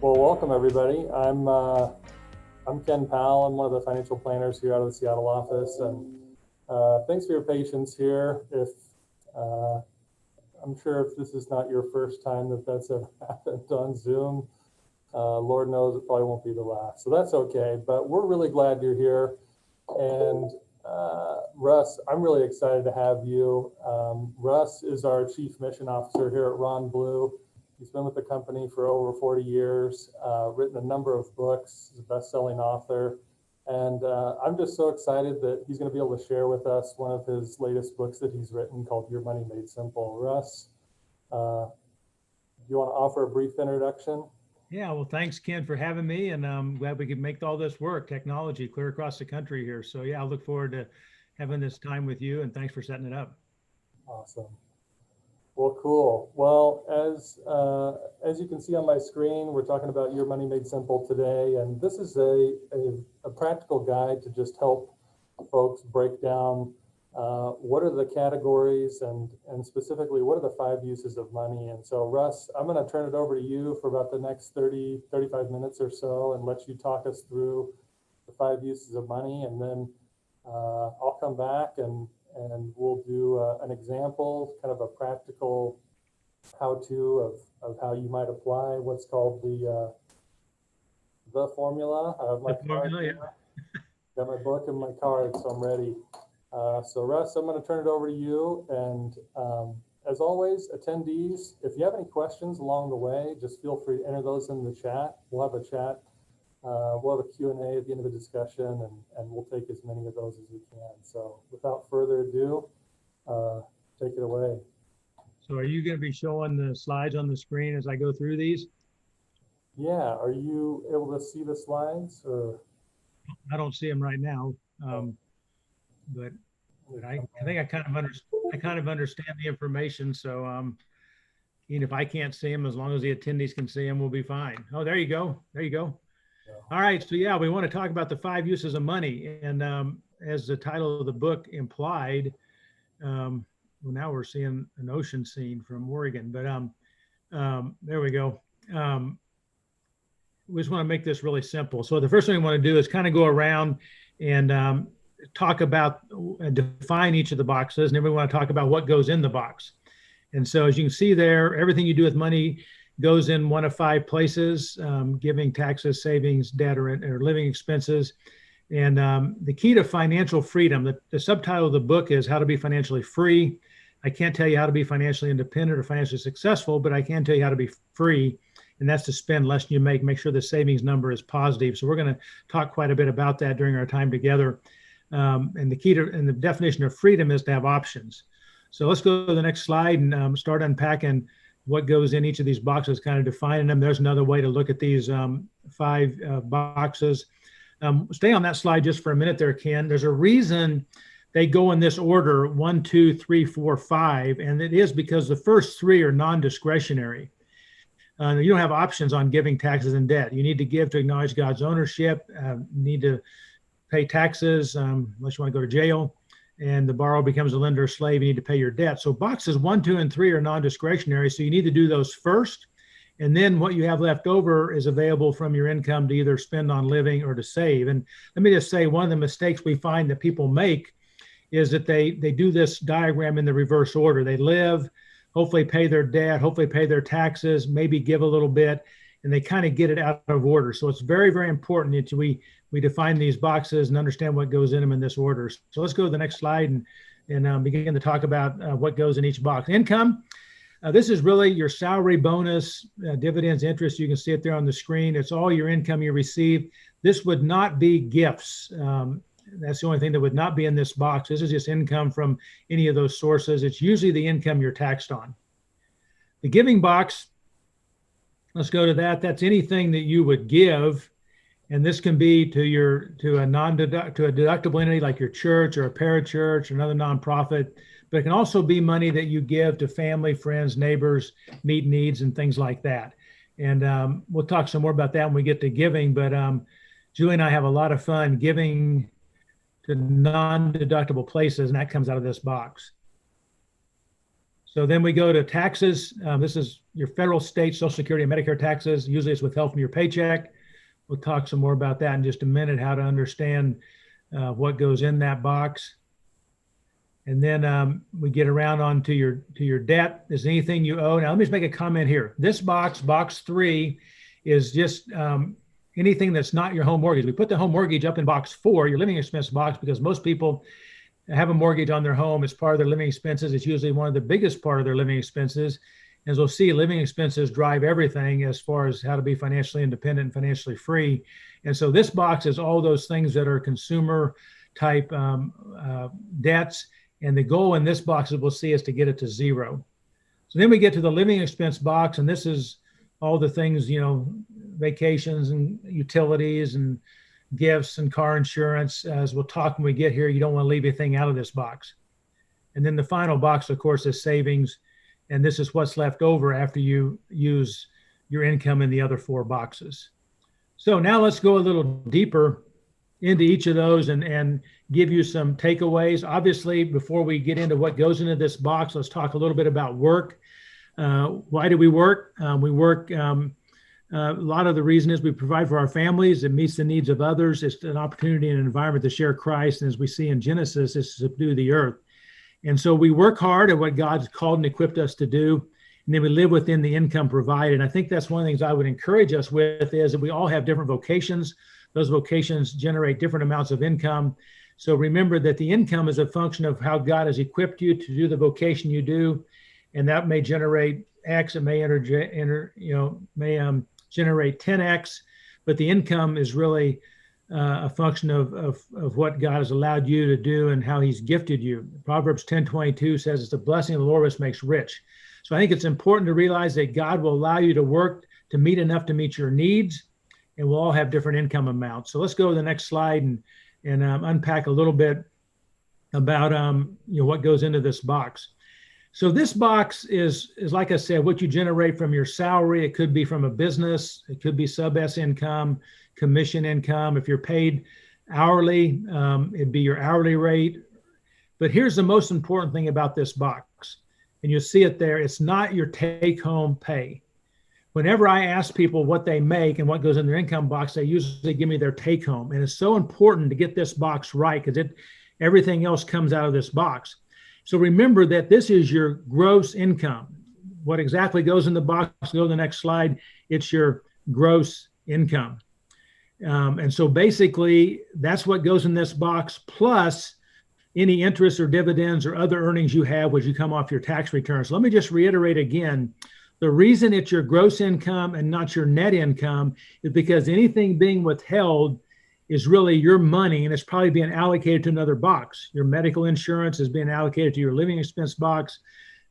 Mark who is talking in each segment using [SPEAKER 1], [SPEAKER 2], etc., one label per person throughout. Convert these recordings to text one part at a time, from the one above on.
[SPEAKER 1] Well, welcome everybody. I'm Ken Powell. I'm one of the financial planners here out of the Seattle office, and thanks for your patience here. If uh, I'm sure if this is not your first time that's ever happened on Zoom, Lord knows it probably won't be the last. So that's okay. But we're really glad you're here. And Russ, I'm really excited to have you. Russ is our Chief Mission Officer here at Ron Blue. He's been with the company for over 40 years, written a number of books, he's a best-selling author. And I'm just so excited that he's going to be able to share with us one of his latest books that he's written called Your Money Made Simple. Russ, do you want to offer a brief introduction?
[SPEAKER 2] Yeah, well, thanks, Ken, for having me, and I'm glad we could make all this work, technology clear across the country here. So yeah, I look forward to having this time with you, and thanks for setting it up.
[SPEAKER 1] Awesome. Well, cool. Well, as you can see on my screen, we're talking about Your Money Made Simple today, and this is a practical guide to just help folks break down what are the categories and specifically what are the 5 uses of money. And so, Russ, I'm going to turn it over to you for about the next 35 minutes or so and let you talk us through the 5 uses of money, and then I'll come back and we'll do an example, kind of a practical how-to of how you might apply what's called the formula. I have my card here. Got my book and my card, so I'm ready. So Russ, I'm going to turn it over to you. And as always, attendees, if you have any questions along the way, just feel free to enter those in the chat. We'll have a chat. We'll have a Q&A at the end of the discussion, and we'll take as many of those as we can. So without further ado, take it away.
[SPEAKER 2] So are you going to be showing the slides on the screen as I go through these?
[SPEAKER 1] Yeah, are you able to see the slides? Or
[SPEAKER 2] I don't see them right now, but I think I kind of understand the information. So even if I can't see them, as long as the attendees can see them, we'll be fine. Oh, there you go. There you go. All right, so yeah, we want to talk about the 5 uses of money, and as the title of the book implied, well, now we're seeing an ocean scene from Oregon, but there we go. We just want to make this really simple. So the first thing we want to do is kind of go around and talk about, define each of the boxes, and then we want to talk about what goes in the box. And so as you can see there, everything you do with money goes in one of 5 places: giving, taxes, savings, debt, or living expenses. And the key to financial freedom, the subtitle of the book is How to Be Financially Free. I can't tell you how to be financially independent or financially successful, but I can tell you how to be free, and that's to spend less than you make sure the savings number is positive. So we're going to talk quite a bit about that during our time together. And the key to, and the definition of freedom is to have options. So let's go to the next slide and start unpacking what goes in each of these boxes, kind of defining them. There's another way to look at these 5 boxes. Stay on that slide just for a minute there, Ken. There's a reason they go in this order: 1, 2, 3, 4, 5, and it is because the first 3 are non-discretionary. You don't have options on giving, taxes, and debt. You need to give to acknowledge God's ownership. You need to pay taxes unless you want to go to jail. And the borrower becomes a lender or slave, you need to pay your debt. So boxes 1, 2, and 3 are non-discretionary. So you need to do those first. And then what you have left over is available from your income to either spend on living or to save. And let me just say, one of the mistakes we find that people make is that they do this diagram in the reverse order. They live, hopefully pay their debt, hopefully pay their taxes, maybe give a little bit, and they kind of get it out of order. So it's very, very important that we define these boxes and understand what goes in them in this order. So let's go to the next slide and begin to talk about what goes in each box. Income. This is really your salary, bonus, dividends, interest. You can see it there on the screen. It's all your income you receive. This would not be gifts. That's the only thing that would not be in this box. This is just income from any of those sources. It's usually the income you're taxed on. The giving box, let's go to that. That's anything that you would give. And this can be to a deductible entity like your church or a parachurch or another nonprofit, but it can also be money that you give to family, friends, neighbors, meet needs, and things like that. And we'll talk some more about that when we get to giving, but Julie and I have a lot of fun giving to non-deductible places, and that comes out of this box. So then we go to taxes. This is your federal, state, Social Security, and Medicare taxes. Usually it's withheld from your paycheck. We'll talk some more about that in just a minute, how to understand what goes in that box. And then we get around onto your debt. Is anything you owe? Now, let me just make a comment here. This box 3, is just anything that's not your home mortgage. We put the home mortgage up in box 4, your living expense box, because most people have a mortgage on their home as part of their living expenses. It's usually one of the biggest part of their living expenses. As we'll see, living expenses drive everything as far as how to be financially independent and financially free. And so this box is all those things that are consumer type debts. And the goal in this box, as we'll see, is to get it to 0. So then we get to the living expense box, and this is all the things, vacations and utilities and gifts and car insurance. As we'll talk when we get here, you don't want to leave anything out of this box. And then the final box, of course, is savings. And this is what's left over after you use your income in the other 4 boxes. So now let's go a little deeper into each of those and give you some takeaways. Obviously, before we get into what goes into this box, let's talk a little bit about work. Why do we work? We work, a lot of the reason is we provide for our families. It meets the needs of others. It's an opportunity and an environment to share Christ. And as we see in Genesis, it's to subdue the earth. And so we work hard at what God's called and equipped us to do. And then we live within the income provided. And I think that's one of the things I would encourage us with, is that we all have different vocations. Those vocations generate different amounts of income. So remember that the income is a function of how God has equipped you to do the vocation you do. And that may generate X, it may generate 10X, but the income is really a function of what God has allowed you to do and how he's gifted you. Proverbs 10:22 says it's the blessing of the Lord which makes rich. So I think it's important to realize that God will allow you to work to meet enough to meet your needs, and we'll all have different income amounts. So let's go to the next slide and unpack a little bit about what goes into this box. So this box is like I said, what you generate from your salary. It could be from a business. It could be sub-S income, commission income. If you're paid hourly, it'd be your hourly rate. But here's the most important thing about this box, and you'll see it there. It's not your take-home pay. Whenever I ask people what they make and what goes in their income box, they usually give me their take-home. And it's so important to get this box right, because everything else comes out of this box. So remember that this is your gross income. What exactly goes in the box, go to the next slide, it's your gross income. And so basically, that's what goes in this box, plus any interest or dividends or other earnings you have, which you come off your tax returns. So let me just reiterate again, the reason it's your gross income and not your net income is because anything being withheld is really your money, and it's probably being allocated to another box. Your medical insurance is being allocated to your living expense box.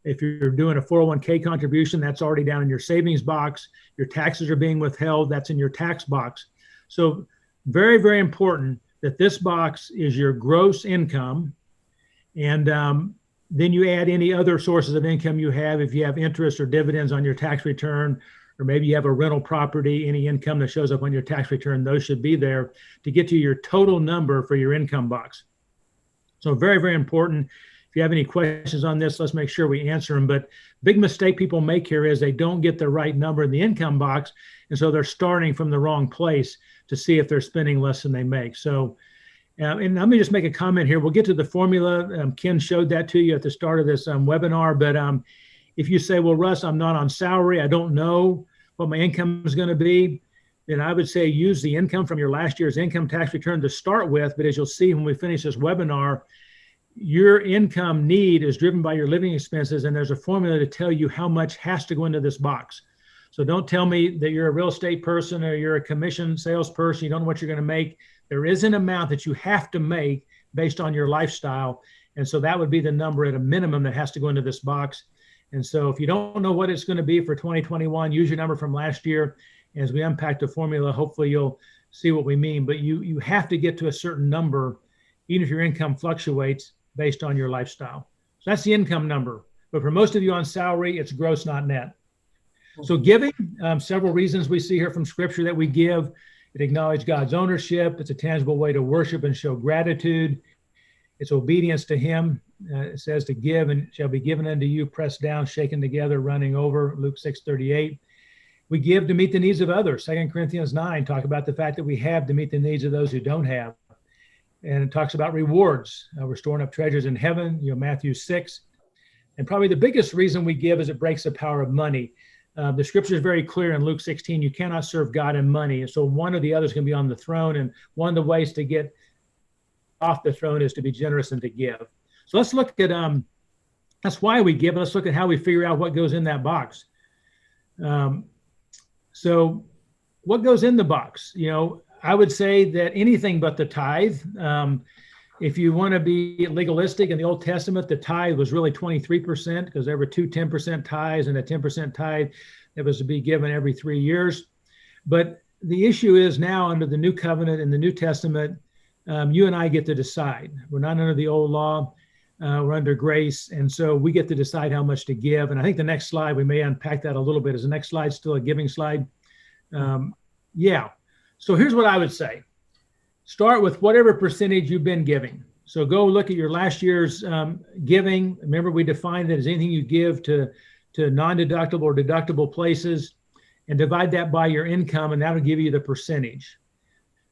[SPEAKER 2] If you're doing a 401k contribution, that's already down in your savings box. Your taxes are being withheld, that's in your tax box. So very, very important that this box is your gross income. And then you add any other sources of income you have. If you have interest or dividends on your tax return, or maybe you have a rental property, any income that shows up on your tax return, those should be there to get to your total number for your income box. So very, very important. If you have any questions on this, let's make sure we answer them. But big mistake people make here is they don't get the right number in the income box. And so they're starting from the wrong place to see if they're spending less than they make. So, and let me just make a comment here. We'll get to the formula. Ken showed that to you at the start of this webinar. But if you say, well, Russ, I'm not on salary, I don't know what my income is going to be, then I would say use the income from your last year's income tax return to start with. But as you'll see when we finish this webinar, your income need is driven by your living expenses, and there's a formula to tell you how much has to go into this box. So don't tell me that you're a real estate person or you're a commission salesperson, you don't know what you're going to make. There is an amount that you have to make based on your lifestyle. And so that would be the number at a minimum that has to go into this box. And so if you don't know what it's going to be for 2021, use your number from last year. As we unpack the formula, hopefully you'll see what we mean. But you have to get to a certain number, even if your income fluctuates based on your lifestyle. So that's the income number. But for most of you on salary, it's gross, not net. So giving, several reasons we see here from Scripture that we give. It acknowledges God's ownership. It's a tangible way to worship and show gratitude. It's obedience to him. It says to give and shall be given unto you, pressed down, shaken together, running over, Luke 6:38. We give to meet the needs of others. 2 Corinthians 9 talk about the fact that we have to meet the needs of those who don't have. And it talks about rewards. We're storing up treasures in heaven, Matthew 6. And probably the biggest reason we give is it breaks the power of money. The scripture is very clear in Luke 16, you cannot serve God and money. And so one or the other is going to be on the throne. And one of the ways to get off the throne is to be generous and to give. So let's look at, that's why we give. Let's look at how we figure out what goes in that box. So what goes in the box? I would say that anything but the tithe. If you want to be legalistic, in the Old Testament, the tithe was really 23% because there were two 10% tithes and a 10% tithe that was to be given every 3 years. But the issue is now under the New Covenant in the New Testament, you and I get to decide. We're not under the old law. We're under grace. And so we get to decide how much to give. And I think the next slide, we may unpack that a little bit. Is the next slide still a giving slide? Yeah. So here's what I would say. Start with whatever percentage you've been giving. So go look at your last year's giving. Remember, we defined it as anything you give to non-deductible or deductible places, and divide that by your income, and that will give you the percentage.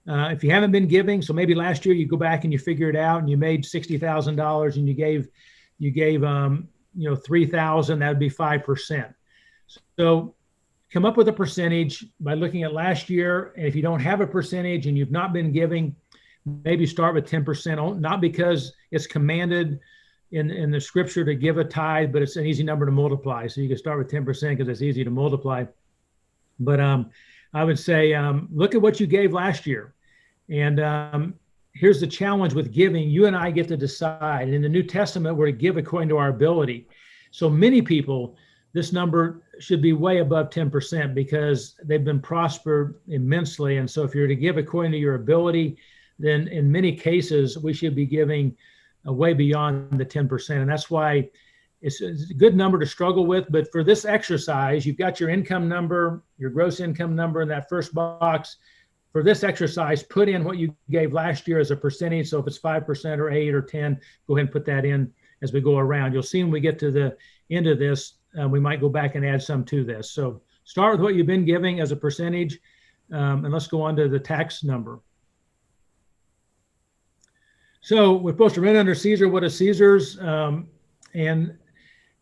[SPEAKER 2] If you haven't been giving, so maybe last year you go back and you figure it out, and you made $60,000, and you gave $3,000, that would be 5%. So come up with a percentage by looking at last year. And if you don't have a percentage and you've not been giving, maybe start with 10%, not because it's commanded in the scripture to give a tithe, but it's an easy number to multiply. So you can start with 10% because it's easy to multiply. But I would say, look at what you gave last year. And here's the challenge with giving. You and I get to decide. And in the New Testament, we're to give according to our ability. So many people, this number should be way above 10% because they've been prospered immensely. And so if you're to give according to your ability, then in many cases, we should be giving way beyond the 10%. And that's why it's a good number to struggle with. But for this exercise, you've got your income number, your gross income number in that first box. For this exercise, put in what you gave last year as a percentage. So if it's 5% or 8 or 10, go ahead and put that in as we go around. You'll see when we get to the end of this, we might go back and add some to this. So start with what you've been giving as a percentage, and let's go on to the tax number. So we're supposed to rent under Caesar. What is Caesar's? And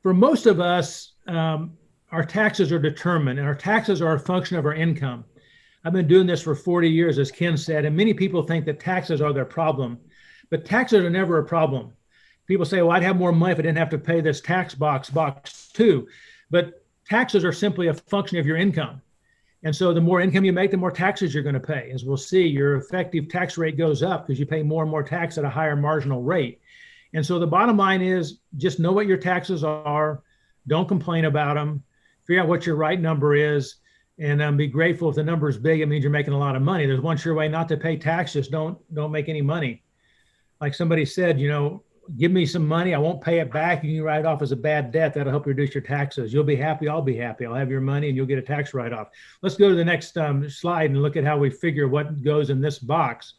[SPEAKER 2] for most of us, our taxes are determined, and our taxes are a function of our income. I've been doing this for 40 years, as Ken said, and many people think that taxes are their problem, but taxes are never a problem. People say, well, I'd have more money if I didn't have to pay this tax box 2. But taxes are simply a function of your income. And so the more income you make, the more taxes you're going to pay. As we'll see, your effective tax rate goes up because you pay more and more tax at a higher marginal rate. And so the bottom line is just know what your taxes are. Don't complain about them. Figure out what your right number is, and be grateful if the number is big. It means you're making a lot of money. There's one sure way not to pay taxes. Don't make any money. Like somebody said, give me some money, I won't pay it back. You can write it off as a bad debt. That'll help reduce your taxes. You'll be happy, I'll be happy. I'll have your money and you'll get a tax write-off. Let's go to the next slide and look at how we figure what goes in this box.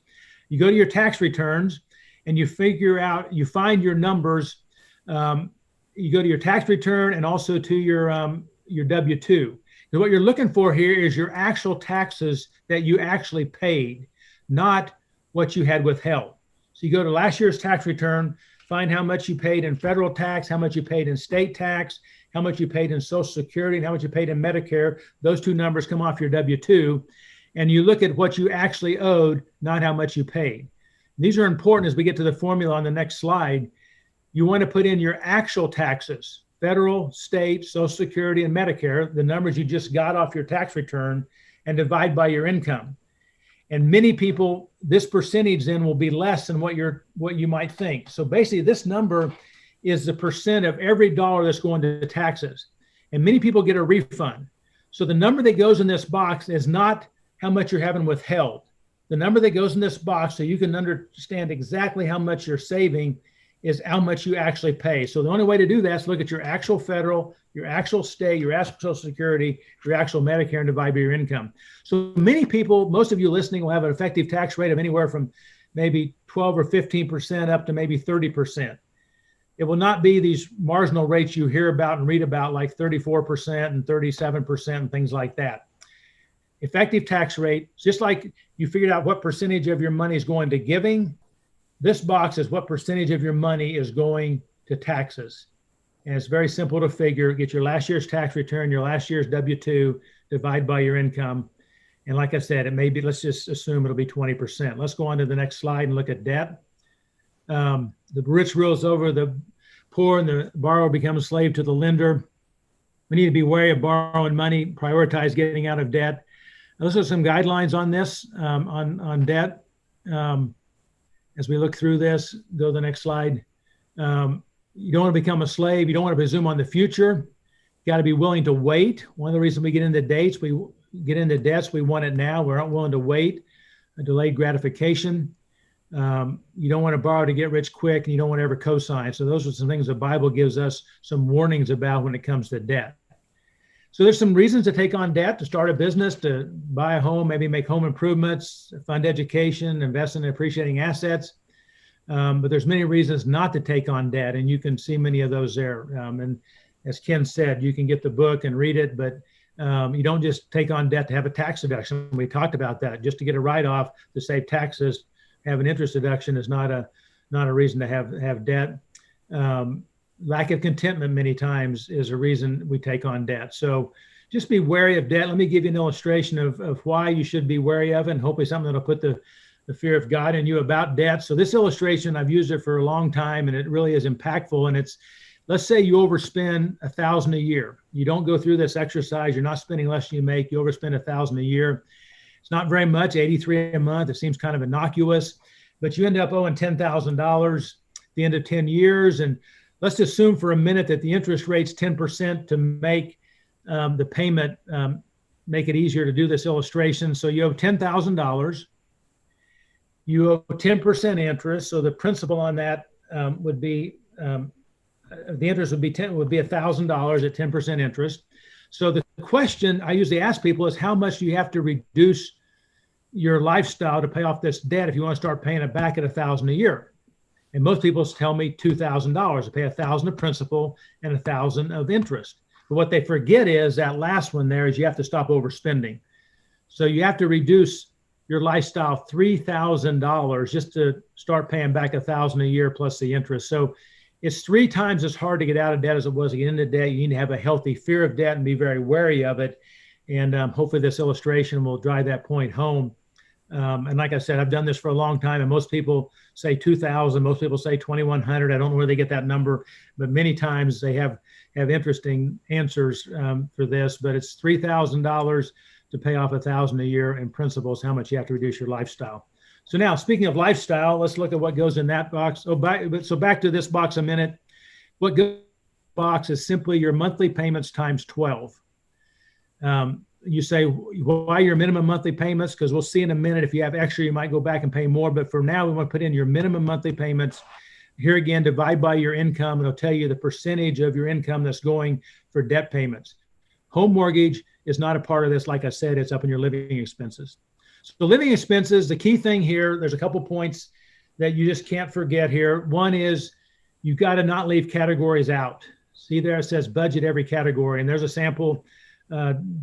[SPEAKER 2] You go to your tax returns and you find your numbers. You go to your tax return and also to your W-2. And what you're looking for here is your actual taxes that you actually paid, not what you had withheld. So you go to last year's tax return, find how much you paid in federal tax, how much you paid in state tax, how much you paid in Social Security, and how much you paid in Medicare. Those two numbers come off your W-2, and you look at what you actually owed, not how much you paid. These are important as we get to the formula on the next slide. You want to put in your actual taxes, federal, state, Social Security, and Medicare, the numbers you just got off your tax return, and divide by your income. And many people, this percentage then will be less than what you might think. So basically, this number is the percent of every dollar that's going to taxes. And many people get a refund. So the number that goes in this box is not how much you're having withheld. The number that goes in this box, so you can understand exactly how much you're saving, is how much you actually pay. So the only way to do that is look at your actual federal, your actual state, your actual Social Security, your actual Medicare, and divide by your income. So many people, most of you listening, will have an effective tax rate of anywhere from maybe 12 or 15% up to maybe 30%. It will not be these marginal rates you hear about and read about, like 34% and 37% and things like that. Effective tax rate, just like you figured out what percentage of your money is going to giving, this box is what percentage of your money is going to taxes. And it's very simple to figure. Get your last year's tax return, your last year's W-2, divide by your income. And like I said, it may be, let's just assume it'll be 20%. Let's go on to the next slide and look at debt. The rich rules over the poor, and the borrower becomes a slave to the lender. We need to be wary of borrowing money, prioritize getting out of debt. Those are some guidelines on this, on debt. As we look through this, go to the next slide. You don't want to become a slave. You don't want to presume on the future. You got to be willing to wait. One of the reasons we get into debts, we want it now. We're not willing to wait. A delayed gratification. You don't want to borrow to get rich quick, and you don't want to ever co-sign. So those are some things the Bible gives us some warnings about when it comes to debt. So there's some reasons to take on debt: to start a business, to buy a home, maybe make home improvements, fund education, invest in appreciating assets. But there's many reasons not to take on debt, and you can see many of those there. And as Ken said, you can get the book and read it, but you don't just take on debt to have a tax deduction. We talked about that. Just to get a write-off to save taxes, have an interest deduction is not a reason to have debt. Lack of contentment many times is a reason we take on debt. So just be wary of debt. Let me give you an illustration of why you should be wary of it, and hopefully something that'll put the fear of God in you about debt. So this illustration, I've used it for a long time, and it really is impactful. And it's, let's say you overspend $1,000 a year. You don't go through this exercise. You're not spending less than you make. You overspend $1,000 a year. It's not very much, $83 a month. It seems kind of innocuous, but you end up owing $10,000 at the end of 10 years. And let's assume for a minute that the interest rate's 10% to make the payment, make it easier to do this illustration. So you owe $10,000. You owe 10% interest. So the principal on that would be, the interest would be $1,000 at 10% interest. So the question I usually ask people is, how much do you have to reduce your lifestyle to pay off this debt if you want to start paying it back at $1,000 a year? And most people tell me $2,000 to pay $1,000 of principal and $1,000 of interest. But what they forget is that last one there is you have to stop overspending. So you have to reduce your lifestyle $3,000 just to start paying back $1,000 a year plus the interest. So it's 3 times as hard to get out of debt as it was to get into debt. You need to have a healthy fear of debt and be very wary of it. And hopefully this illustration will drive that point home. And like I said, I've done this for a long time, and most people say 2,000, most people say 2,100. I don't know where they get that number, but many times they have interesting answers for this. But it's $3,000 to pay off $1,000 a year in principal is how much you have to reduce your lifestyle. So now, speaking of lifestyle, let's look at what goes in that box. So back to this box a minute. What goes in the box is simply your monthly payments times 12. You say, why your minimum monthly payments? Because we'll see in a minute, if you have extra, you might go back and pay more. But for now, we want to put in your minimum monthly payments. Here again, divide by your income, and it'll tell you the percentage of your income that's going for debt payments. Home mortgage is not a part of this. Like I said, it's up in your living expenses. So living expenses, the key thing here, there's a couple points that you just can't forget here. One is you've got to not leave categories out. See there, it says budget every category. And there's a sample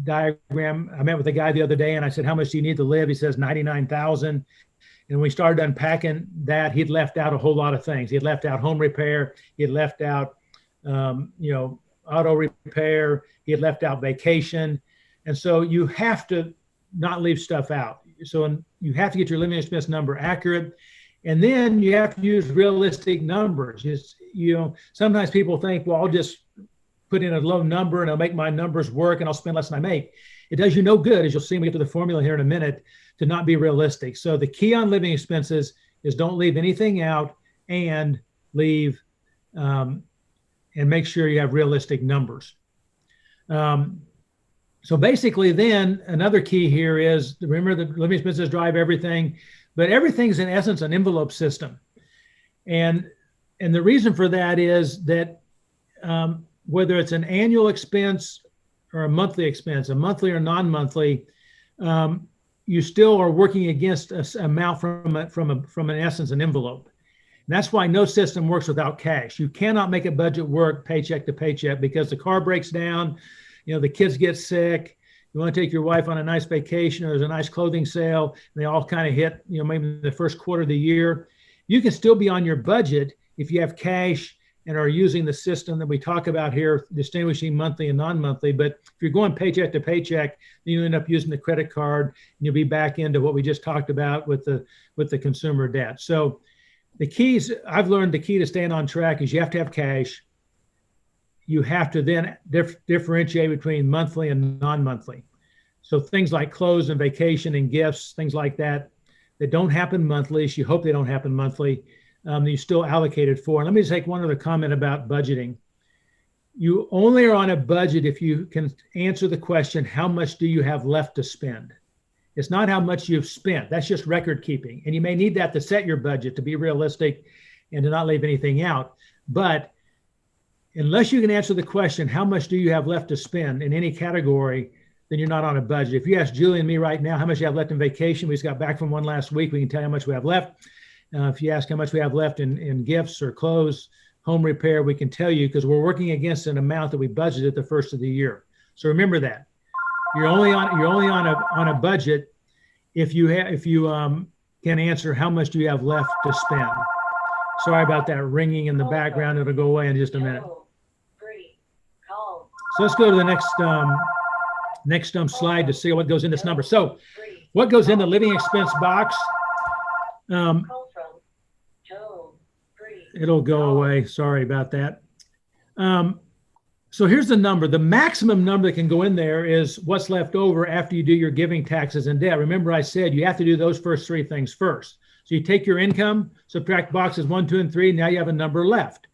[SPEAKER 2] diagram. I met with a guy the other day and I said, how much do you need to live? He says 99,000. And when we started unpacking that, he'd left out a whole lot of things. He had left out home repair. He had left out, auto repair. He had left out vacation. And so you have to not leave stuff out. So you have to get your living expense number accurate. And then you have to use realistic numbers. Sometimes people think, well, I'll just put in a low number and I'll make my numbers work and I'll spend less than I make. It does you no good, as you'll see when we get to the formula here in a minute, to not be realistic. So the key on living expenses is don't leave anything out and leave and make sure you have realistic numbers. So basically then another key here is, remember, the living expenses drive everything, but everything's in essence an envelope system. And the reason for that is that whether it's an annual expense or a monthly expense, a monthly or non-monthly, you still are working against an amount from an essence, an envelope. And that's why no system works without cash. You cannot make a budget work paycheck to paycheck because the car breaks down, the kids get sick. You want to take your wife on a nice vacation, or there's a nice clothing sale, and they all kind of hit, maybe the first quarter of the year. You can still be on your budget if you have cash and are using the system that we talk about here, distinguishing monthly and non-monthly. But if you're going paycheck to paycheck, then you end up using the credit card, and you'll be back into what we just talked about with the consumer debt. So I've learned the key to staying on track is you have to have cash. You have to then differentiate between monthly and non-monthly. So things like clothes and vacation and gifts, things like that don't happen monthly. So you hope they don't happen monthly. You still allocated for. And let me just make one other comment about budgeting. You only are on a budget if you can answer the question, how much do you have left to spend? It's not how much you've spent. That's just record keeping. And you may need that to set your budget, to be realistic and to not leave anything out. But unless you can answer the question, how much do you have left to spend in any category, then you're not on a budget. If you ask Julie and me right now, how much you have left in vacation, we just got back from one last week, we can tell you how much we have left. If you ask how much we have left in gifts or clothes, home repair, we can tell you because we're working against an amount that we budgeted the first of the year. So remember that. You're only on a budget if you can answer how much do you have left to spend. Sorry about that ringing in the background. It'll go away in just a minute. So let's go to the next slide to see what goes in this number. So what goes in the living expense box? It'll go away. Sorry about that. So here's the number. The maximum number that can go in there is what's left over after you do your giving, taxes, and debt. Remember I said you have to do those first three things first. So you take your income, subtract boxes 1, 2, and 3, now you have a number left.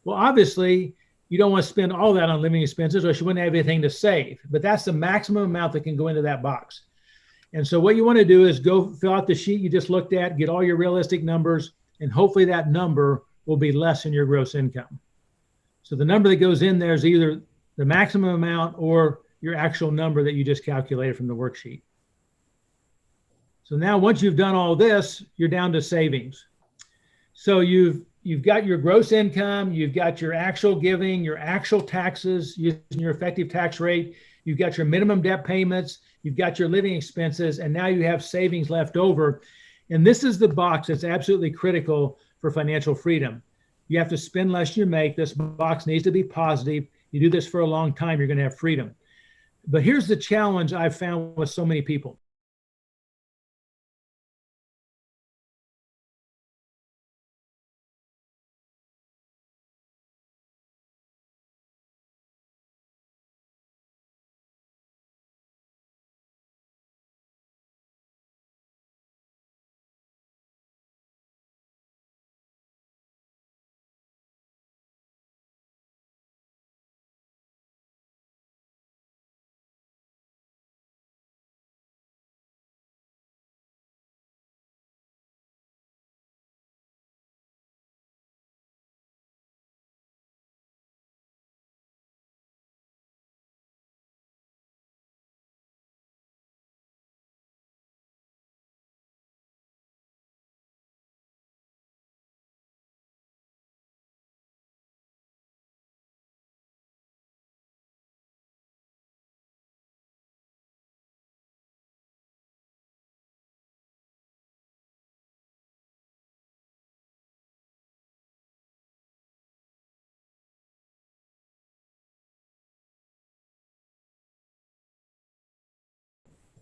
[SPEAKER 2] Well, obviously, you don't want to spend all that on living expenses or you wouldn't have anything to save. But that's the maximum amount that can go into that box. And so what you want to do is go fill out the sheet you just looked at, get all your realistic numbers, and hopefully that number will be less than your gross income. So the number that goes in there is either the maximum amount or your actual number that you just calculated from the worksheet. So now once you've done all this, you're down to savings. So you've got your gross income, you've got your actual giving, your actual taxes using your effective tax rate, you've got your minimum debt payments, you've got your living expenses, and now you have savings left over. And this is the box that's absolutely critical for financial freedom. You have to spend less than you make. This box needs to be positive. You do this for a long time, you're going to have freedom. But here's the challenge I've found with so many people.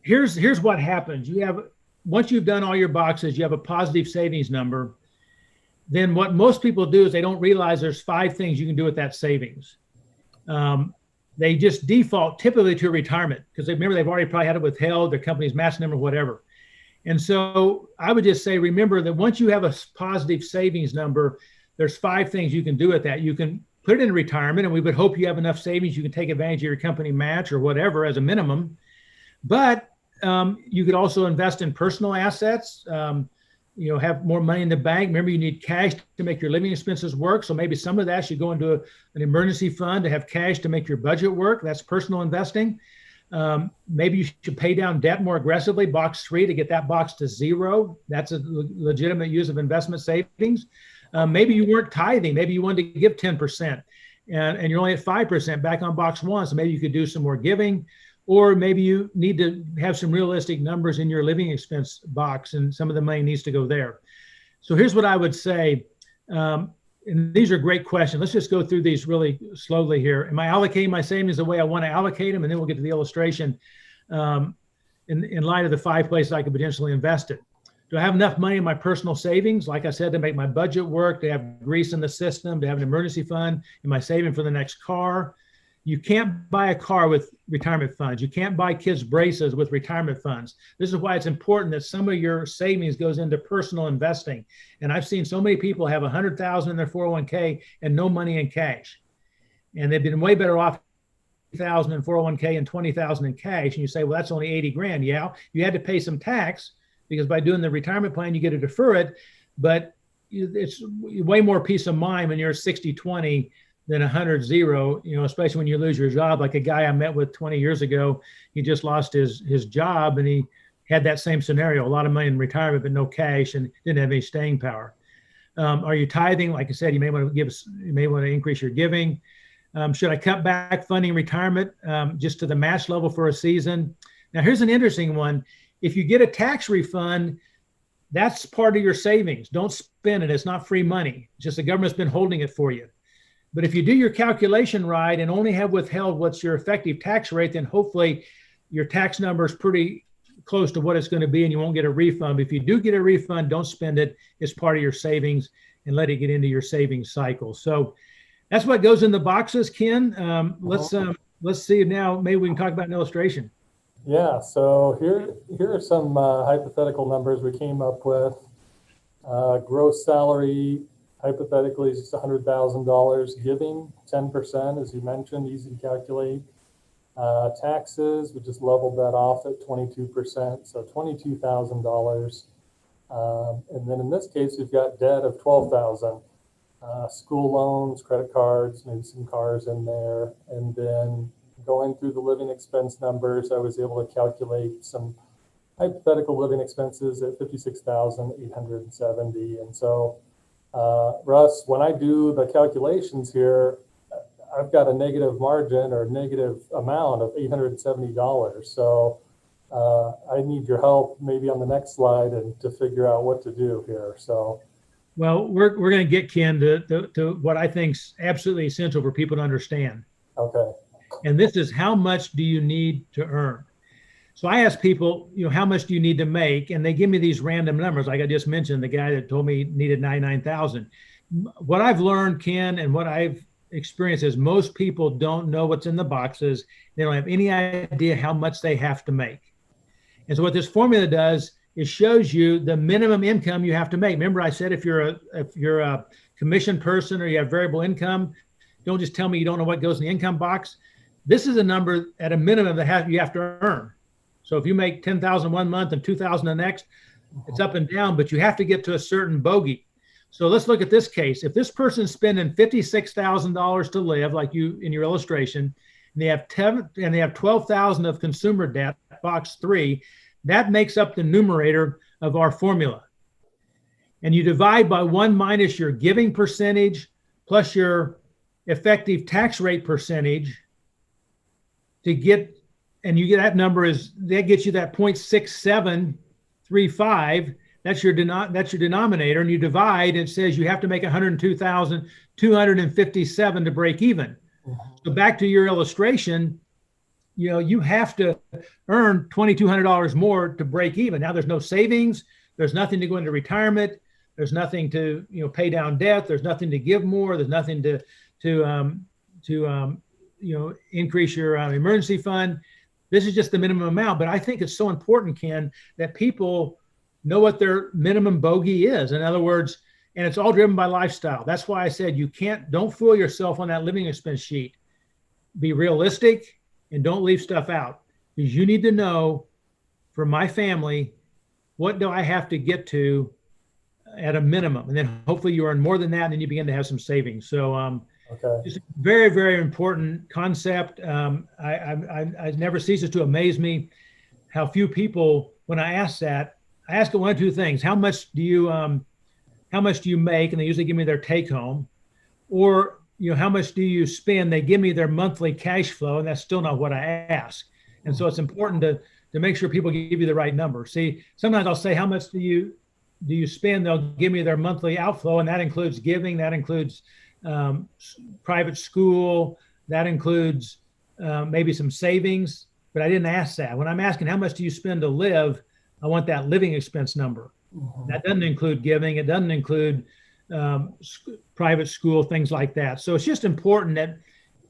[SPEAKER 2] Here's what happens. Once you've done all your boxes, you have a positive savings number. Then what most people do is they don't realize there's 5 things you can do with that savings. They just default typically to retirement because remember they've already probably had it withheld, their company's match number, whatever. And so I would just say, remember that once you have a positive savings number, there's 5 things you can do with that. You can put it in retirement, and we would hope you have enough savings you can take advantage of your company match or whatever as a minimum. But you could also invest in personal assets, have more money in the bank. Remember, you need cash to make your living expenses work. So maybe some of that should go into an emergency fund to have cash to make your budget work. That's personal investing. Maybe you should pay down debt more aggressively, box 3, to get that box to 0. That's a legitimate use of investment savings. Maybe you weren't tithing. Maybe you wanted to give 10% and you're only at 5% back on box 1. So maybe you could do some more giving, or maybe you need to have some realistic numbers in your living expense box and some of the money needs to go there. So here's what I would say. And these are great questions. Let's just go through these really slowly here. Am I allocating my savings the way I want to allocate them? And then we'll get to the illustration in light of the 5 places I could potentially invest it. Do I have enough money in my personal savings, like I said, to make my budget work, to have grease in the system, to have an emergency fund? Am I saving for the next car? You can't buy a car with retirement funds. You can't buy kids' braces with retirement funds. This is why it's important that some of your savings goes into personal investing. And I've seen so many people have $100,000 in their 401k and no money in cash. And they've been way better off $1,000 in 401k and $20,000 in cash. And you say, well, that's only 80 grand. Yeah, you had to pay some tax because by doing the retirement plan, you get to defer it. But it's way more peace of mind when you're 60-20 than 100-0, especially when you lose your job. Like a guy I met with 20 years ago, he just lost his job and he had that same scenario, a lot of money in retirement, but no cash and didn't have any staying power. Are you tithing? Like I said, you may want to increase your giving. Should I cut back funding retirement just to the match level for a season? Now, here's an interesting one. If you get a tax refund, that's part of your savings. Don't spend it. It's not free money. It's just the government's been holding it for you. But if you do your calculation right and only have withheld what's your effective tax rate, then hopefully your tax number is pretty close to what it's going to be and you won't get a refund. But if you do get a refund, don't spend it. It's part of your savings and let it get into your savings cycle. So that's what goes in the boxes, Ken. Let's see now. Maybe we can talk about an illustration.
[SPEAKER 1] Yeah, so here are some hypothetical numbers we came up with. Gross salary, hypothetically, is $100,000. Giving, 10%, as you mentioned, easy to calculate. Taxes, we just leveled that off at 22%, so $22,000. And then in this case, we've got debt of $12,000. School loans, credit cards, maybe some cars in there. And then going through the living expense numbers, I was able to calculate some hypothetical living expenses at $56,870. And so, Russ, when I do the calculations here, I've got a negative margin or negative amount of $870. So I need your help maybe on the next slide and to figure out what to do here. So,
[SPEAKER 2] well, we're going to get Ken to what I think is absolutely essential for people to understand.
[SPEAKER 1] Okay.
[SPEAKER 2] And this is, how much do you need to earn? So I ask people, how much do you need to make? And they give me these random numbers. Like I just mentioned, the guy that told me he needed 99,000. What I've learned, Ken, and what I've experienced is most people don't know what's in the boxes. They don't have any idea how much they have to make. And so what this formula does is shows you the minimum income you have to make. Remember, I said if you're a commission person or you have variable income, don't just tell me you don't know what goes in the income box. This is a number at a minimum that you have to earn. So if you make 10,000 one month and 2,000 the next, it's up and down, but you have to get to a certain bogey. So let's look at this case. If this person's spending $56,000 to live, like you in your illustration, and they have 12,000 of consumer debt, box 3, that makes up the numerator of our formula. And you divide by 1 minus your giving percentage plus your effective tax rate percentage to get, and you get that number that gets you that 0.6735. That's your denominator, and you divide. It says you have to make 102,257 to break even. So back to your illustration, you have to earn $2,200 more to break even. Now there's no savings. There's nothing to go into retirement. There's nothing to pay down debt. There's nothing to give more. There's nothing to increase your emergency fund. This is just the minimum amount. But I think it's so important, Ken, that people know what their minimum bogey is. In other words, and it's all driven by lifestyle. That's why I said don't fool yourself on that living expense sheet. Be realistic and don't leave stuff out, because you need to know, for my family, what do I have to get to at a minimum? And then hopefully you earn more than that, and then you begin to have some savings. So
[SPEAKER 1] Okay.
[SPEAKER 2] It's a very, very important concept. I never ceases to amaze me how few people, when I ask that, I ask them one of two things: how much do you make? And they usually give me their take home, or how much do you spend? They give me their monthly cash flow, and that's still not what I ask. And so it's important to make sure people give you the right number. See, sometimes I'll say, how much do you spend? They'll give me their monthly outflow, and that includes giving, that includes private school, that includes maybe some savings. But I didn't ask that. When I'm asking how much do you spend to live, I want that living expense number. That doesn't include giving. It doesn't include private school, things like that. So it's just important that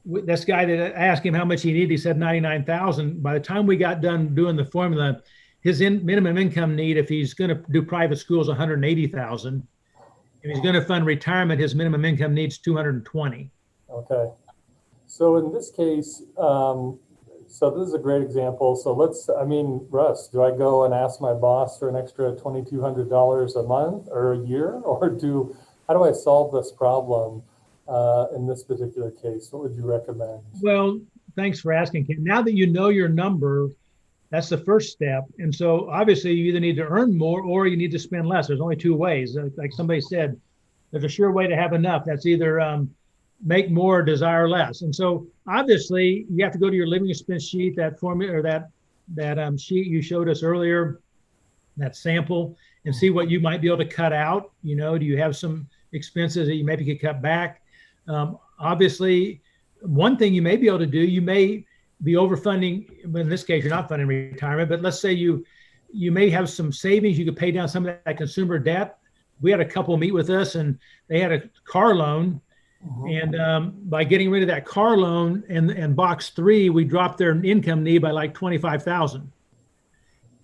[SPEAKER 2] this guy that I asked him how much he needed, he said 99,000. By the time we got done doing the formula, his minimum income need, if he's going to do private school, is 180,000. If he's going to fund retirement, his minimum income needs 220.
[SPEAKER 1] Okay. So in this case, so this is a great example. So Russ, do I go and ask my boss for an extra $2,200 a month or a year, or how do I solve this problem in this particular case? What would you recommend?
[SPEAKER 2] Well, thanks for asking, Ken. Now that you know your number, that's the first step. And so obviously you either need to earn more or you need to spend less. There's only two ways. Like somebody said, there's a sure way to have enough. That's either make more or desire less. And so obviously you have to go to your living expense sheet, that formula, or that sheet you showed us earlier, that sample, and see what you might be able to cut out. Do you have some expenses that you maybe could cut back? Obviously, one thing you may be able to do, you may be overfunding. In this case, you're not funding retirement, but let's say you may have some savings. You could pay down some of that consumer debt. We had a couple meet with us, and they had a car loan. And by getting rid of that car loan and box 3, we dropped their income need by like 25,000.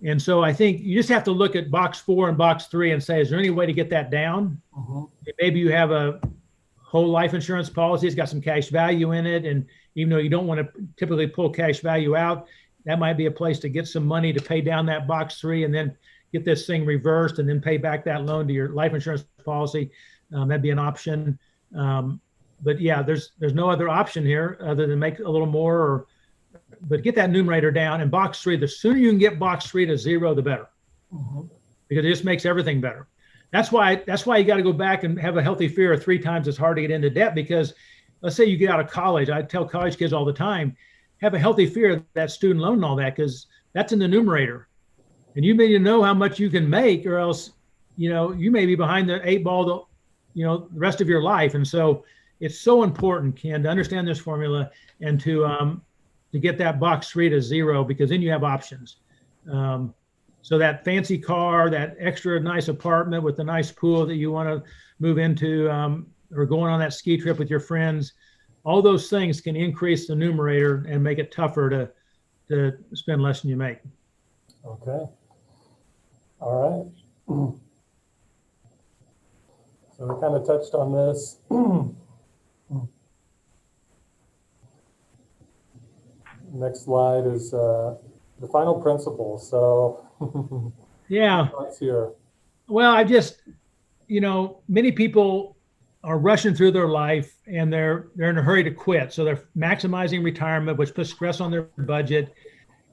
[SPEAKER 2] And so I think you just have to look at box 4 and box 3 and say, is there any way to get that down? Maybe you have a whole life insurance policy. It's got some cash value in it. And even though you don't want to typically pull cash value out, that might be a place to get some money to pay down that box 3 and then get this thing reversed and then pay back that loan to your life insurance policy. That'd be an option. But yeah, there's no other option here other than make a little more, but get that numerator down. And box 3, the sooner you can get box 3 to 0, the better, because it just makes everything better. That's why you got to go back and have a healthy fear of 3 times as hard to get into debt. Because let's say you get out of college. I tell college kids all the time, have a healthy fear of that student loan and all that, because that's in the numerator. And you may know how much you can make, or else, you may be behind the 8 ball, the rest of your life. And so it's so important, Ken, to understand this formula and to get that box 3 to 0, because then you have options. So that fancy car, that extra nice apartment with the nice pool that you want to move into, or going on that ski trip with your friends, all those things can increase the numerator and make it tougher to spend less than you make.
[SPEAKER 1] Okay. All right. So we kind of touched on this. Next slide is the final principle. So
[SPEAKER 2] yeah.
[SPEAKER 1] Let's hear.
[SPEAKER 2] Well, many people are rushing through their life and they're in a hurry to quit. So they're maximizing retirement, which puts stress on their budget.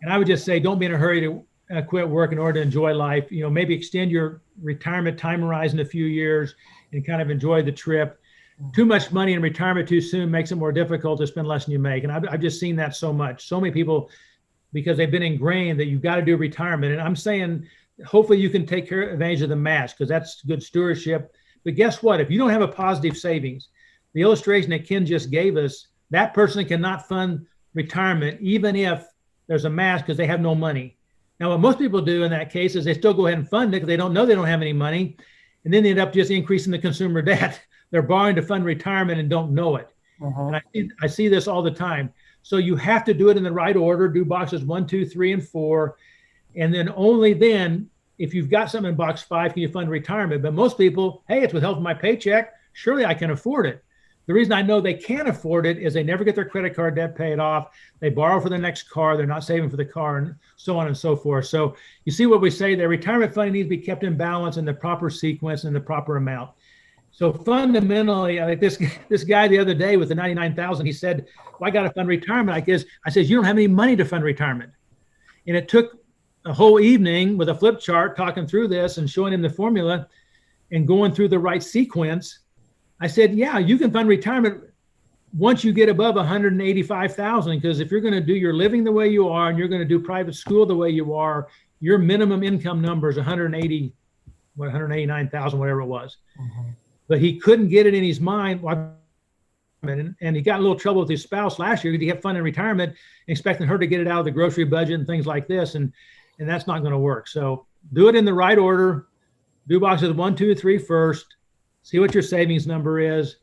[SPEAKER 2] And I would just say, don't be in a hurry to quit work in order to enjoy life. Maybe extend your retirement time horizon a few years and kind of enjoy the trip. Too much money in retirement too soon makes it more difficult to spend less than you make. And I've just seen that so much. So many people, because they've been ingrained that you've got to do retirement. And I'm saying, hopefully you can take advantage of the match, because that's good stewardship. But guess what? If you don't have a positive savings, the illustration that Ken just gave us, that person cannot fund retirement, even if there's a match, because they have no money. Now, what most people do in that case is they still go ahead and fund it because they don't know they don't have any money. And then they end up just increasing the consumer debt. They're borrowing to fund retirement and don't know it. And I see this all the time. So you have to do it in the right order. Do boxes 1, 2, 3, and 4. And then only then, if you've got something in box 5, can you fund retirement. But most people, hey, it's withheld from my paycheck. Surely I can afford it. The reason I know they can't afford it is they never get their credit card debt paid off. They borrow for the next car. They're not saving for the car, and so on and so forth. So you see what we say, their retirement funding needs to be kept in balance in the proper sequence and the proper amount. So fundamentally, like this guy the other day with the 99,000, he said, well, I got to fund retirement. I said, you don't have any money to fund retirement. And it took a whole evening with a flip chart talking through this and showing him the formula and going through the right sequence. I said, yeah, you can fund retirement once you get above 185,000, because if you're going to do your living the way you are and you're going to do private school the way you are, your minimum income number is 189,000, whatever it was.
[SPEAKER 1] Mm-hmm.
[SPEAKER 2] But he couldn't get it in his mind. And he got in a little trouble with his spouse last year because he kept funding retirement, expecting her to get it out of the grocery budget and things like this. And that's not going to work. So do it in the right order. Do boxes 1, 2, 3 first. See what your savings number is.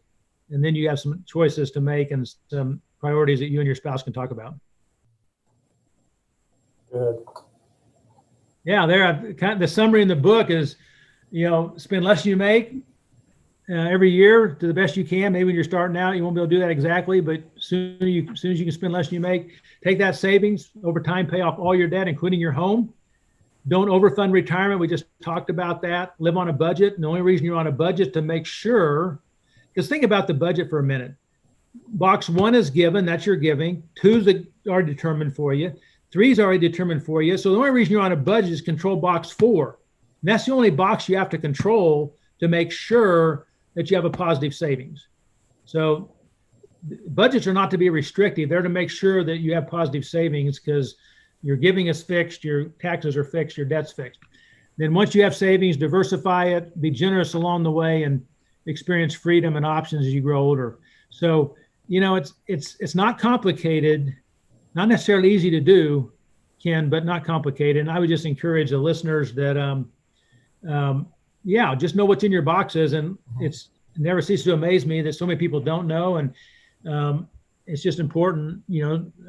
[SPEAKER 2] And then you have some choices to make and some priorities that you and your spouse can talk about.
[SPEAKER 1] Good.
[SPEAKER 2] Yeah, the summary in the book is, spend less than you make every year to the best you can. Maybe when you're starting out, you won't be able to do that exactly, but as soon as you can spend less than you make, take that savings over time, pay off all your debt, including your home. Don't overfund retirement. We just talked about that. Live on a budget. And the only reason you're on a budget to make sure, because think about the budget for a minute. Box 1 is given, that's your giving. 2's already determined for you. 3's already determined for you. So the only reason you're on a budget is control box 4. And that's the only box you have to control to make sure that you have a positive savings. So budgets are not to be restrictive. They're to make sure that you have positive savings, because your giving is fixed, your taxes are fixed, your debt's fixed. Then once you have savings, diversify it, be generous along the way, and experience freedom and options as you grow older. So, it's not complicated, not necessarily easy to do, Ken, but not complicated. And I would just encourage the listeners that, just know what's in your boxes. And it never ceases to amaze me that so many people don't know. And it's just important,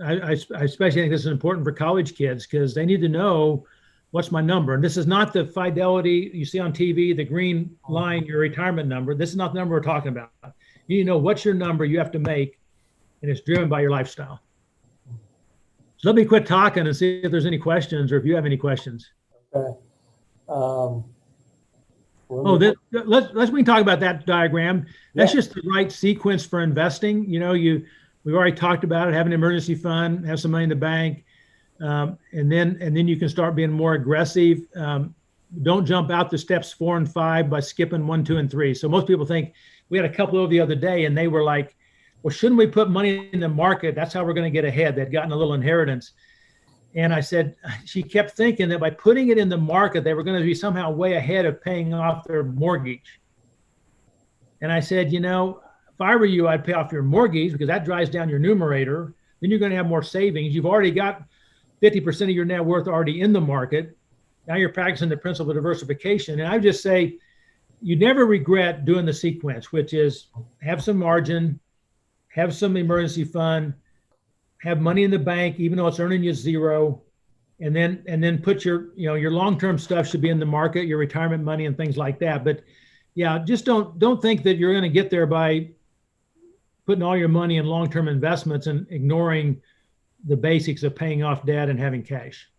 [SPEAKER 2] I especially think this is important for college kids, because they need to know what's my number. And this is not the fidelity you see on TV, the green line, your retirement number. This is not the number we're talking about. You need to know what's your number you have to make, and it's driven by your lifestyle. So let me quit talking and see if there's any questions, or if you have any questions.
[SPEAKER 1] Okay.
[SPEAKER 2] We can talk about that diagram. That's just the right sequence for investing. We've already talked about it. Have an emergency fund, have some money in the bank, and then you can start being more aggressive. Don't jump out the steps 4 and 5 by skipping 1, 2, and 3. So most people think, we had a couple over the other day, and they were like, well, shouldn't we put money in the market? That's how we're going to get ahead. They'd gotten a little inheritance. And I said, she kept thinking that by putting it in the market, they were going to be somehow way ahead of paying off their mortgage. And I said, if I were you, I'd pay off your mortgage, because that drives down your numerator. Then you're going to have more savings. You've already got 50% of your net worth already in the market. Now you're practicing the principle of diversification. And I would just say, you never regret doing the sequence, which is have some margin, have some emergency fund, have money in the bank, even though it's earning you 0. And then put your long-term stuff should be in the market, your retirement money and things like that. But yeah, just don't think that you're going to get there by putting all your money in long-term investments and ignoring the basics of paying off debt and having cash.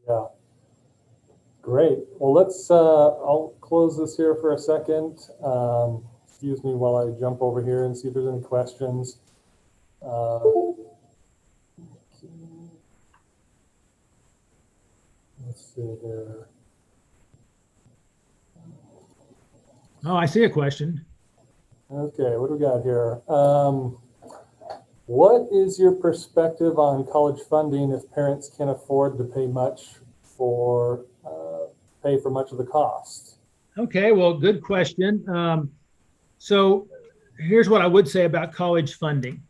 [SPEAKER 1] Yeah. Great. Well, I'll close this here for a second. Excuse me while I jump over here and see if there's any questions. Let's see here.
[SPEAKER 2] Oh, I see a question.
[SPEAKER 1] Okay, what do we got here? What is your perspective on college funding if parents can't afford to pay for much of the cost?
[SPEAKER 2] Okay, well, good question. So here's what I would say about college funding.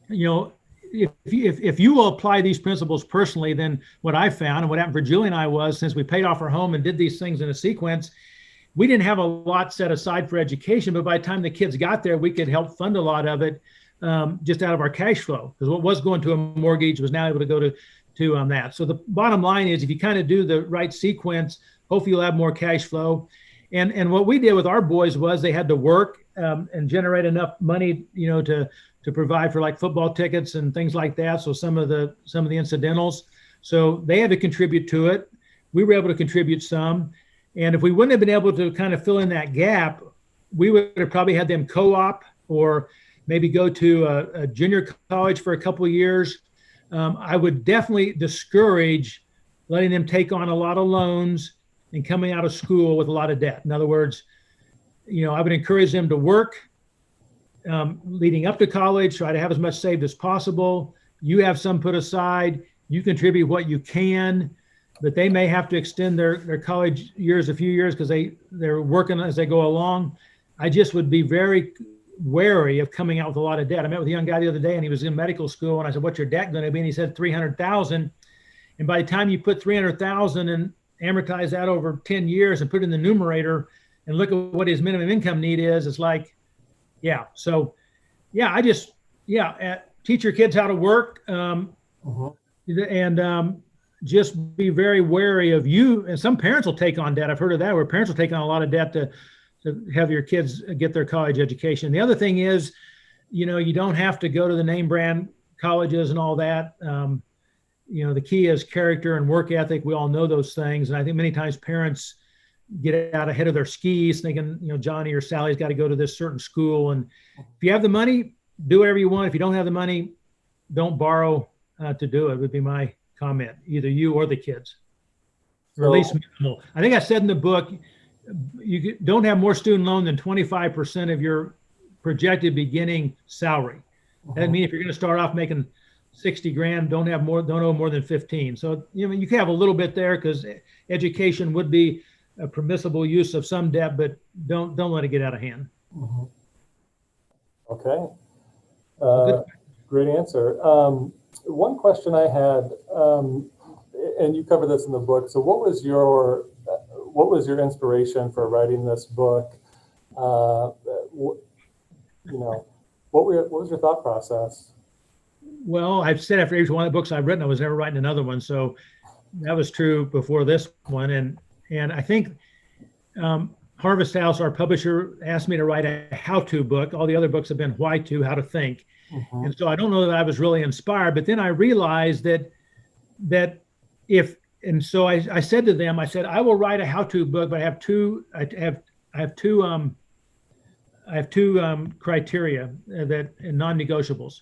[SPEAKER 2] If you will apply these principles personally, then what I found and what happened for Julie and I was, since we paid off our home and did these things in a sequence, we didn't have a lot set aside for education, but by the time the kids got there, we could help fund a lot of it just out of our cash flow, because what was going to a mortgage was now able to go to that. So the bottom line is, if you kind of do the right sequence, hopefully you'll have more cash flow. And what we did with our boys was they had to work and generate enough money, to provide for like football tickets and things like that. So some of the incidentals. So they had to contribute to it. We were able to contribute some. And if we wouldn't have been able to kind of fill in that gap, we would have probably had them co-op or maybe go to a junior college for a couple of years. I would definitely discourage letting them take on a lot of loans and coming out of school with a lot of debt. In other words, I would encourage them to work leading up to college, try to have as much saved as possible. You have some put aside, you contribute what you can, but they may have to extend their college years a few years because they're working as they go along. I just would be very wary of coming out with a lot of debt. I met with a young guy the other day and he was in medical school and I said, "What's your debt going to be?" And he said, $300,000. And by the time you put $300,000 and amortize that over 10 years and put it in the numerator and look at what his minimum income need is, it's like, yeah. So yeah, teach your kids how to work. And just be very wary of you. And some parents will take on debt. I've heard of that, where parents will take on a lot of debt to have your kids get their college education. The other thing is, you don't have to go to the name brand colleges and all that. The key is character and work ethic. We all know those things. And I think many times parents get out ahead of their skis thinking, Johnny or Sally's got to go to this certain school. And if you have the money, do whatever you want. If you don't have the money, don't borrow to do it, would be my comment, either you or the kids. Or at least minimal. I think I said in the book, you don't have more student loan than 25% of your projected beginning salary. That means if you're going to start off making 60 grand, don't owe more than 15. So, you can have a little bit there because education would be a permissible use of some debt, but don't let it get out of hand.
[SPEAKER 1] Okay. Great answer. One question I had, and you cover this in the book. So what was your inspiration for writing this book? What was your thought process?
[SPEAKER 2] Well, I've said after each one of the books I've written, I was never writing another one. So that was true before this one. And I think Harvest House, our publisher, asked me to write a how-to book. All the other books have been why to, how to think. And so I don't know that I was really inspired, but then I realized that so I said to them, I said, I will write a how-to book, but I have two criteria that non-negotiables.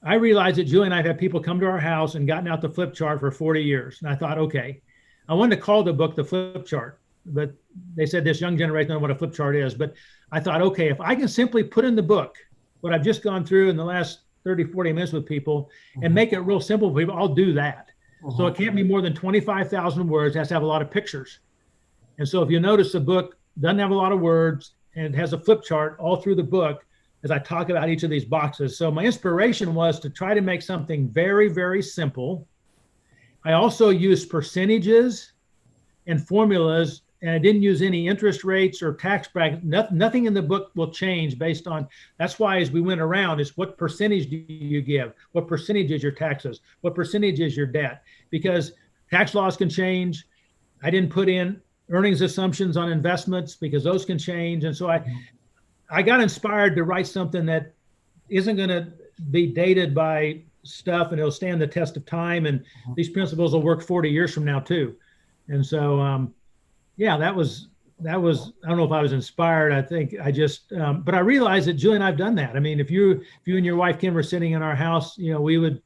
[SPEAKER 2] I realized that Julie and I have had people come to our house and gotten out the flip chart for 40 years. And I thought, okay, I wanted to call the book The Flip Chart, but they said this young generation doesn't know what a flip chart is. But I thought, okay, if I can simply put in the book what I've just gone through in the last 30, 40 minutes with people and make it real simple for people, I'll do that. So it can't be more than 25,000 words. It has to have a lot of pictures. And so if you notice, the book doesn't have a lot of words and it has a flip chart all through the book as I talk about each of these boxes. So my inspiration was to try to make something very, very simple. I also used percentages and formulas, and I didn't use any interest rates or tax brackets. Nothing in the book will change based on, that's why as we went around is what percentage do you give? What percentage is your taxes? What percentage is your debt? Because tax laws can change. I didn't put in earnings assumptions on investments because those can change. And so I got inspired to write something that isn't going to be dated by stuff and it'll stand the test of time. And these principles will work 40 years from now too. And so, that was, I don't know if I was inspired. I think I just, but I realized that Julie and I've done that. I mean, if you and your wife, Kim, were sitting in our house, we would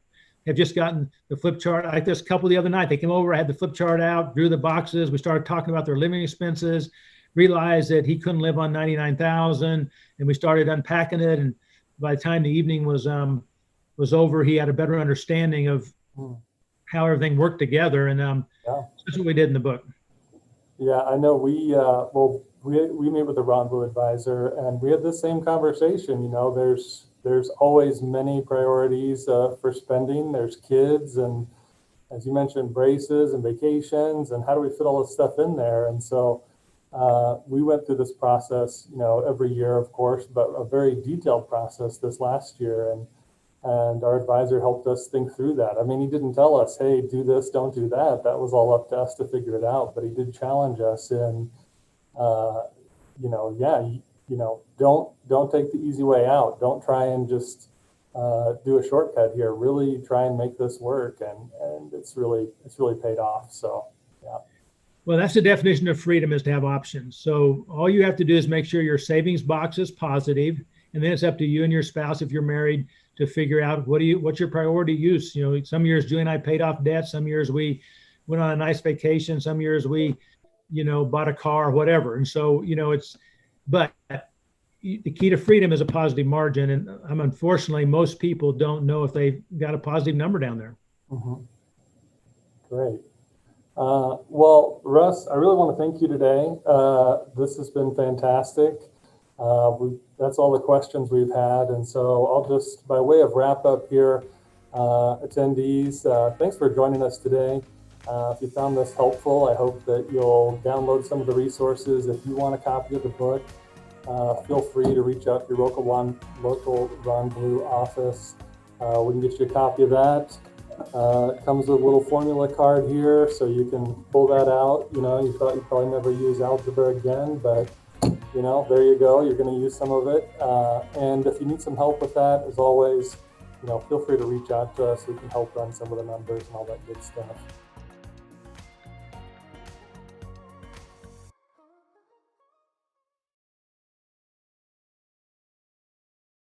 [SPEAKER 2] have just gotten the flip chart. Like this couple the other night, they came over, I had the flip chart out, drew the boxes. We started talking about their living expenses, realized that he couldn't live on $99,000, and we started unpacking it. And by the time the evening was over, he had a better understanding of how everything worked together. And that's what we did in the book.
[SPEAKER 1] Yeah, I know. We meet with the Ronald advisor, and we had the same conversation. There's always many priorities for spending. There's kids, and as you mentioned, braces and vacations, and how do we fit all this stuff in there? And so we went through this process, every year, of course, but a very detailed process this last year, and our advisor helped us think through that. I mean, he didn't tell us, hey, do this, don't do that. That was all up to us to figure it out. But he did challenge us in, don't take the easy way out. Don't try and just do a shortcut here. Really try and make this work, and it's really paid off. So, yeah.
[SPEAKER 2] Well, that's the definition of freedom, is to have options. So all you have to do is make sure your savings box is positive, and then it's up to you and your spouse, if you're married, to figure out what's your priority use. You know, some years Julie and I paid off debt, some years we went on a nice vacation, some years we, bought a car, whatever. And so, but the key to freedom is a positive margin. And unfortunately, most people don't know if they've got a positive number down there.
[SPEAKER 1] Mm-hmm. Great. Well, Russ, I really want to thank you today. This has been fantastic. That's all the questions we've had. And so I'll just, by way of wrap up here, attendees, thanks for joining us today. If you found this helpful, I hope that you'll download some of the resources. If you want a copy of the book, feel free to reach out to your local Ron Blue office. We can get you a copy of that. It comes with a little formula card here, so you can pull that out. You thought you'd probably never use algebra again, but there you go. You're going to use some of it. And if you need some help with that, as always, feel free to reach out to us. We can help run some of the numbers and all that good stuff.